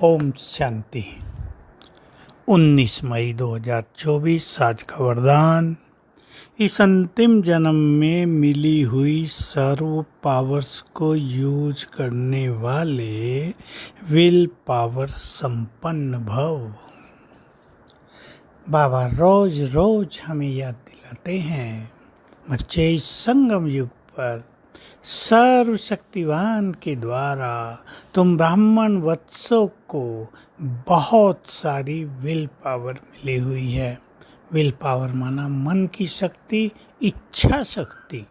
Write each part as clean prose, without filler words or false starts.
ओम शांति। 19 मई 2024 आज का वरदान। इस अंतिम जन्म में मिली हुई सर्व पावर्स को यूज करने वाले विल पावर संपन्न भव। बाबा रोज रोज हमें याद दिलाते हैं मर्चे संगम युग पर सर्वशक्तिवान के द्वारा तुम ब्राह्मण वत्सों को बहुत सारी विल पावर मिली हुई है। विल पावर माना मन की शक्ति, इच्छा शक्ति।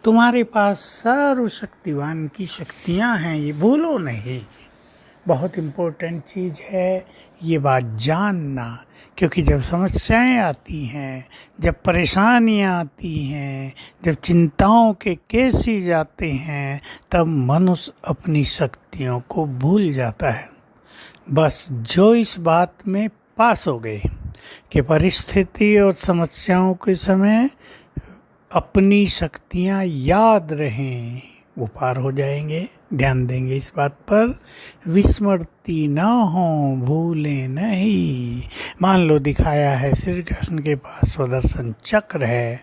तुम्हारे पास सर्वशक्तिवान की शक्तियां हैं, ये भूलो नहीं। बहुत इम्पोर्टेंट चीज़ है ये बात जानना, क्योंकि जब समस्याएं आती हैं, जब परेशानियां आती हैं, जब चिंताओं के केसेस आते हैं, तब मनुष्य अपनी शक्तियों को भूल जाता है। बस जो इस बात में पास हो गए कि परिस्थिति और समस्याओं के समय अपनी शक्तियां याद रहें, वो पार हो जाएंगे। ध्यान देंगे इस बात पर। विस्मृति न हो, भूलें नहीं। मान लो दिखाया है श्री कृष्ण के पास सुदर्शन चक्र है,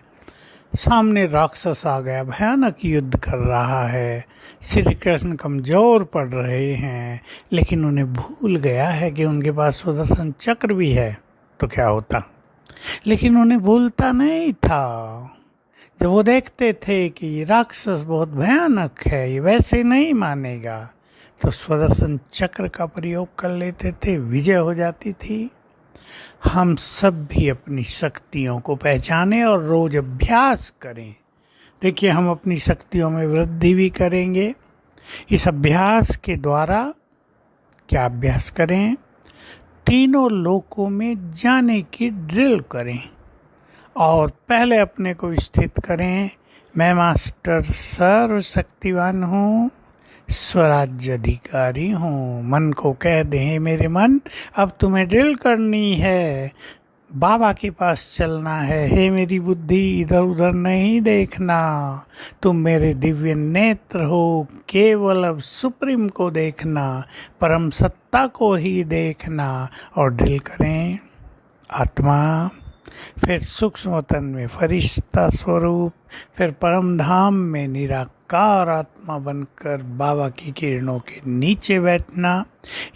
सामने राक्षस आ गया, भयानक युद्ध कर रहा है, श्री कृष्ण कमजोर पड़ रहे हैं, लेकिन उन्हें भूल गया है कि उनके पास सुदर्शन चक्र भी है, तो क्या होता। लेकिन उन्हें भूलता नहीं था। जब वो देखते थे कि ये राक्षस बहुत भयानक है, ये वैसे नहीं मानेगा, तो सुदर्शन चक्र का प्रयोग कर लेते थे, विजय हो जाती थी। हम सब भी अपनी शक्तियों को पहचानें और रोज अभ्यास करें। देखिए, हम अपनी शक्तियों में वृद्धि भी करेंगे इस अभ्यास के द्वारा। क्या अभ्यास करें? तीनों लोकों में जाने की ड्रिल करें और पहले अपने को स्थित करें, मैं मास्टर सर्वशक्तिवान हूँ, स्वराज्य अधिकारी हूँ। मन को कह दें, मेरे मन अब तुम्हें ड्रिल करनी है, बाबा के पास चलना है। हे मेरी बुद्धि, इधर उधर नहीं देखना, तुम मेरे दिव्य नेत्र हो, केवल अब सुप्रीम को देखना, परम सत्ता को ही देखना। और ड्रिल करें आत्मा, फिर सूक्ष्म तन में फरिश्ता स्वरूप, फिर परम धाम में निराकार आत्मा बनकर बाबा की किरणों के नीचे बैठना।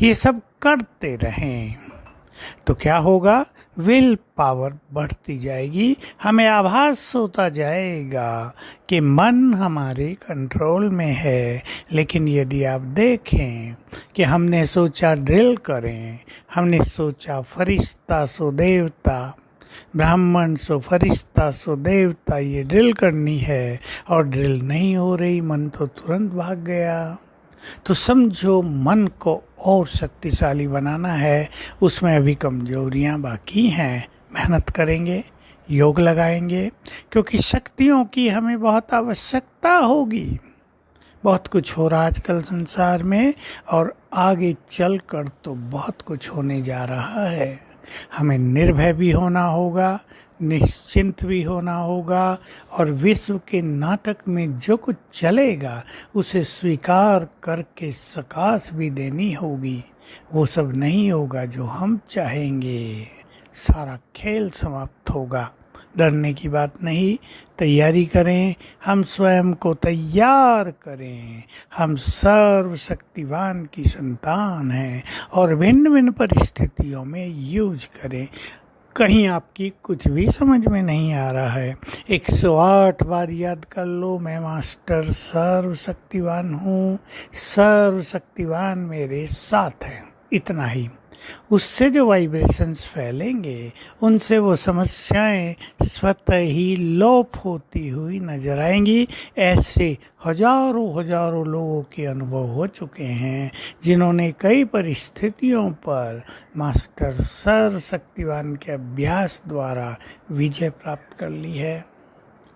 ये सब करते रहें तो क्या होगा? विल पावर बढ़ती जाएगी। हमें आभास होता जाएगा कि मन हमारे कंट्रोल में है। लेकिन यदि आप देखें कि हमने सोचा ड्रिल करें, हमने सोचा फरिश्ता सो देवता, ब्राह्मण सो फरिश्ता सो देवता, ये ड्रिल करनी है, और ड्रिल नहीं हो रही, मन तो तुरंत भाग गया। तो समझो मन को और शक्तिशाली बनाना है, उसमें अभी कमजोरियां बाकी हैं। मेहनत करेंगे, योग लगाएंगे, क्योंकि शक्तियों की हमें बहुत आवश्यकता होगी। बहुत कुछ हो रहा है आजकल संसार में, और आगे चलकर तो बहुत कुछ होने जा रहा है। हमें निर्भय भी होना होगा, निश्चिंत भी होना होगा, और विश्व के नाटक में जो कुछ चलेगा उसे स्वीकार करके सकाश भी देनी होगी। वो सब नहीं होगा जो हम चाहेंगे, सारा खेल समाप्त होगा। डरने की बात नहीं, तैयारी करें, हम स्वयं को तैयार करें। हम सर्वशक्तिवान की संतान हैं और भिन्न भिन्न परिस्थितियों में यूज करें। कहीं आपकी कुछ भी समझ में नहीं आ रहा है, 108 बार याद कर लो, मैं मास्टर सर्वशक्तिवान हूँ, सर्वशक्तिवान मेरे साथ है। इतना ही। उससे जो वाइब्रेशंस फैलेंगे, उनसे वो समस्याएं स्वतः ही लोप होती हुई नजर आएंगी। ऐसे हजारों हजारों लोगों के अनुभव हो चुके हैं, जिन्होंने कई परिस्थितियों पर मास्टर सर्वशक्तिवान के अभ्यास द्वारा विजय प्राप्त कर ली है।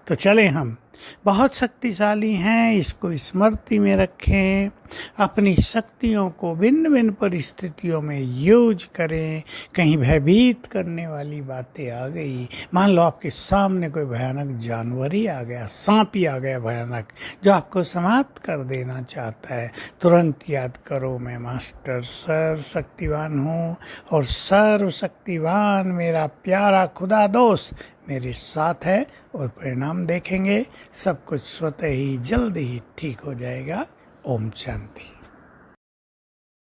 तो चलें, हम बहुत शक्तिशाली हैं, इसको स्मृति में रखें। अपनी शक्तियों को भिन्न भिन्न परिस्थितियों में यूज करें। कहीं भयभीत करने वाली बातें आ गई, मान लो आपके सामने कोई भयानक जानवर ही आ गया, सांप ही आ गया भयानक, जो आपको समाप्त कर देना चाहता है, तुरंत याद करो मैं मास्टर सर्वशक्तिवान हूँ और सर्वशक्तिवान मेरा प्यारा खुदा दोस्त मेरे साथ है, और परिणाम देखेंगे सब कुछ स्वतः ही जल्द ही ठीक हो जाएगा। ओम शांति।